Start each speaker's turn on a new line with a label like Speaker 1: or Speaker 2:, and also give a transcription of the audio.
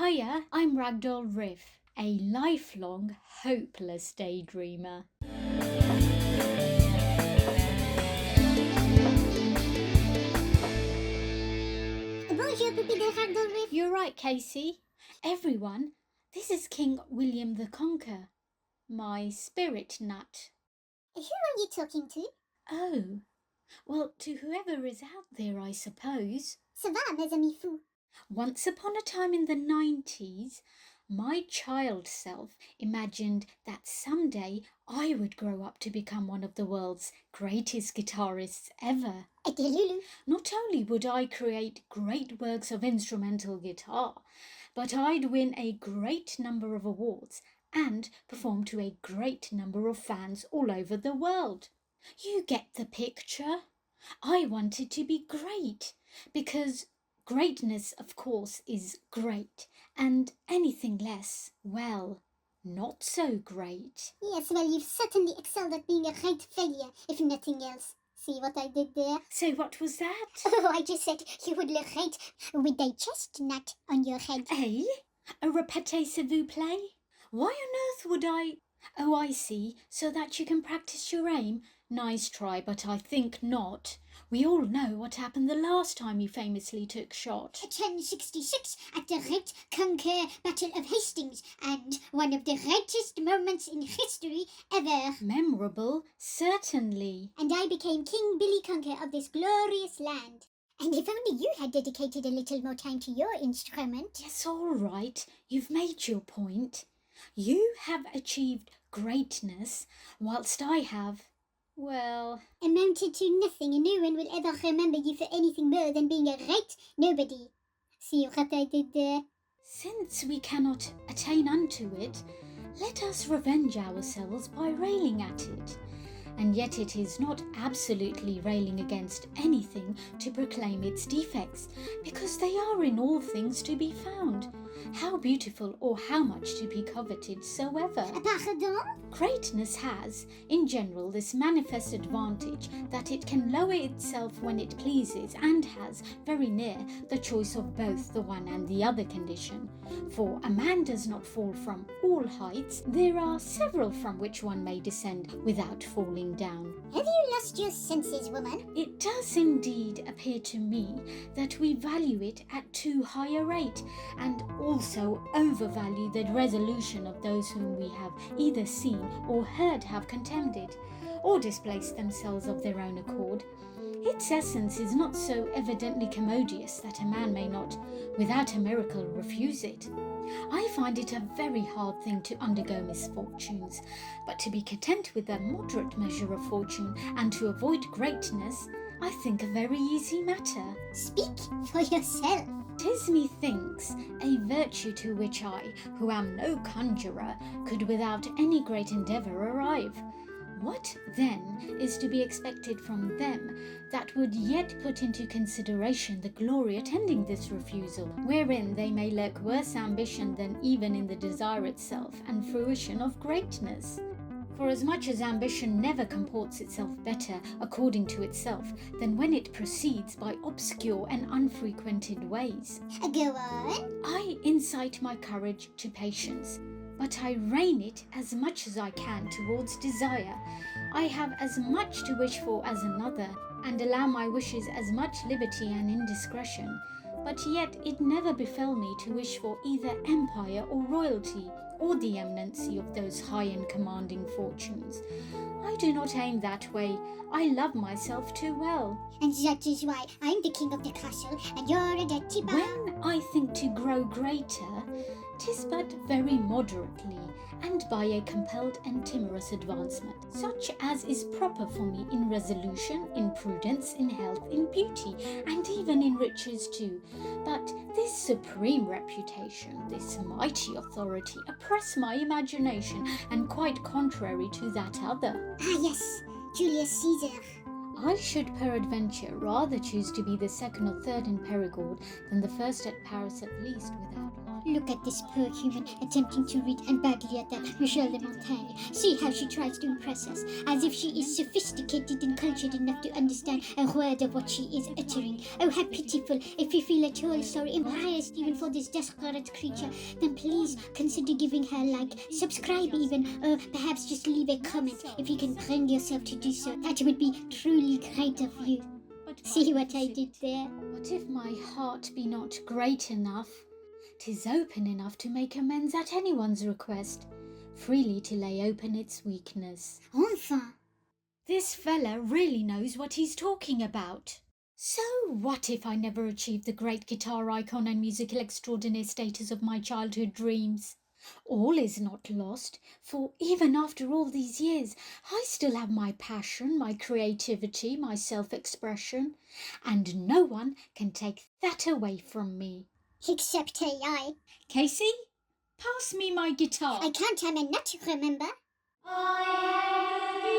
Speaker 1: Hiya, I'm Doll Rif, a lifelong, hopeless daydreamer.
Speaker 2: Bonjour, Puppy de Doll Rif.
Speaker 1: You're right, Casey. Everyone, this is King William the Conqueror, my spirit nut.
Speaker 2: Who are you talking to?
Speaker 1: Oh, well, to whoever is out there, I suppose.
Speaker 2: Ça va, mes amis fous?
Speaker 1: Once upon a time in the 90s, my child self imagined that someday I would grow up to become one of the world's greatest guitarists ever.
Speaker 2: Lulu.
Speaker 1: Not only would I create great works of instrumental guitar, but I'd win a great number of awards and perform to a great number of fans all over the world. You get the picture. I wanted to be great because greatness, of course, is great, and anything less, well, not so great.
Speaker 2: Yes, well, you've certainly excelled at being a great failure, if nothing else. See what I did there?
Speaker 1: So what was that?
Speaker 2: Oh, I just said you would look great with a chestnut on your head.
Speaker 1: Eh? A répétez s'il vous plaît? Why on earth would I... Oh, I see, so that you can practice your aim. Nice try, but I think not. We all know what happened the last time you famously took shot.
Speaker 2: 1066 at the Great Conquer Battle of Hastings, and one of the greatest moments in history ever.
Speaker 1: Memorable, certainly.
Speaker 2: And I became King Billy Conquer of this glorious land. And if only you had dedicated a little more time to your instrument.
Speaker 1: Yes, all right, you've made your point. You have achieved greatness, whilst I have, well...
Speaker 2: amounted to nothing, and no one will ever remember you for anything more than being a great nobody. See what I did there?
Speaker 1: Since we cannot attain unto it, let us revenge ourselves by railing at it. And yet it is not absolutely railing against anything to proclaim its defects, because they are in all things to be found, how beautiful or how much to be coveted soever.
Speaker 2: Pardon?
Speaker 1: Greatness has, in general, this manifest advantage that it can lower itself when it pleases, and has, very near, the choice of both the one and the other condition. For a man does not fall from all heights, there are several from which one may descend without falling down.
Speaker 2: Have you lost your senses, woman?
Speaker 1: It does indeed appear to me that we value it at too high a rate, and also overvalue the resolution of those whom we have either seen or heard have contemned, or displaced themselves of their own accord. Its essence is not so evidently commodious that a man may not, without a miracle, refuse it. I find it a very hard thing to undergo misfortunes, but to be content with a moderate measure of fortune and to avoid greatness, I think a very easy matter.
Speaker 2: Speak for yourself.
Speaker 1: 'Tis methinks a virtue to which I, who am no conjurer, could without any great endeavour arrive. What, then, is to be expected from them that would yet put into consideration the glory attending this refusal, wherein they may lurk worse ambition than even in the desire itself and fruition of greatness? For as much as ambition never comports itself better according to itself than when it proceeds by obscure and unfrequented ways.
Speaker 2: Go on.
Speaker 1: I incite my courage to patience, but I rein it as much as I can towards desire. I have as much to wish for as another, and allow my wishes as much liberty and indiscretion, but yet it never befell me to wish for either empire or royalty, or the eminency of those high and commanding fortunes. I do not aim that way. I love myself too well.
Speaker 2: And that is why I'm the king of the castle, and you're a dirty boy.
Speaker 1: When I think to grow greater, 'tis but very moderately, and by a compelled and timorous advancement, such as is proper for me in resolution, in prudence, in health, in beauty, and even in riches too. But this supreme reputation, this mighty authority, oppress my imagination, and quite contrary to that other.
Speaker 2: Ah, yes, Julius Caesar.
Speaker 1: I should peradventure rather choose to be the second or third in Perigord than the first at Paris at least without lying.
Speaker 2: Look at this poor human attempting to read and badly at that Michelle de Montaigne. See how she tries to impress us, as if she is sophisticated and cultured enough to understand a word of what she is uttering. Oh, how pitiful. If you feel at all sorry, embarrassed even for this desperate creature, then please consider giving her a like, subscribe even, or perhaps just leave a comment if you can bring yourself to do so. That would be truly great of you. See what I did there?
Speaker 1: But if my heart be not great enough, 'tis open enough to make amends at anyone's request, freely to lay open its weakness.
Speaker 2: Enfin!
Speaker 1: This fella really knows what he's talking about. So what if I never achieve the great guitar icon and musical extraordinaire status of my childhood dreams? All is not lost, for even after all these years, I still have my passion, my creativity, my self-expression, and no one can take that away from me.
Speaker 2: Except AI.
Speaker 1: Casey, pass me my guitar.
Speaker 2: I can't, I'm a nut, remember?
Speaker 1: I